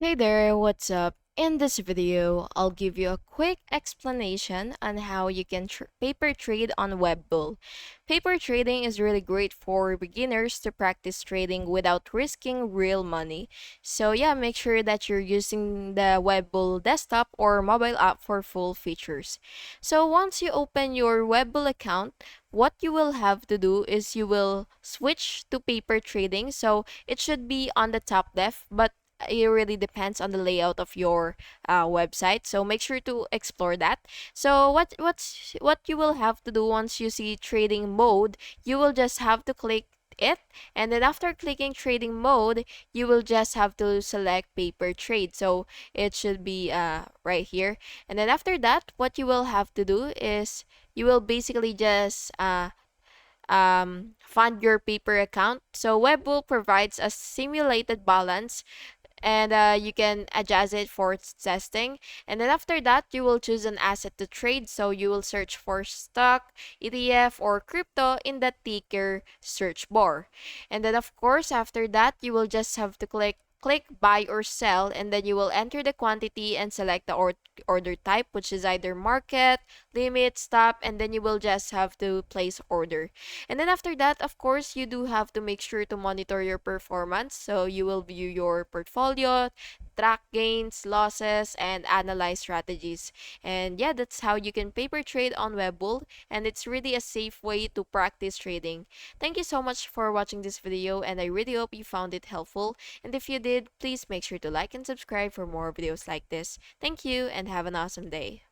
Hey there, what's up? In this video, I'll give you a quick explanation on how you can paper trade on Webull. Paper trading is really great for beginners to practice trading without risking real money. So yeah, make sure that you're using the Webull desktop or mobile app for full features. So once you open your Webull account, what you will have to do is you will switch to paper trading. So it should be on the top left, but it really depends on the layout of your website, so make sure to explore that. So what you will have to do once you see trading mode, you will just have to click it, and then after clicking trading mode, you will just have to select paper trade. So it should be right here, and then after that, what you will have to do is you will basically just fund your paper account. So Webull provides a simulated balance, and you can adjust it for its testing. And then after that, you will choose an asset to trade. So you will search for stock, ETF, or crypto in the ticker search bar. And then of course, after that, you will just have to click buy or sell, and then you will enter the quantity and select the order type, which is either market, limit, stop, and then you will just have to place order. And then after that, of course, you do have to make sure to monitor your performance. So you will view your portfolio, track gains, losses, and analyze strategies. And yeah, that's how you can paper trade on Webull, and it's really a safe way to practice trading. Thank you so much for watching this video, and I really hope you found it helpful. And if you did, please make sure to like and subscribe for more videos like this. Thank you, and have an awesome day.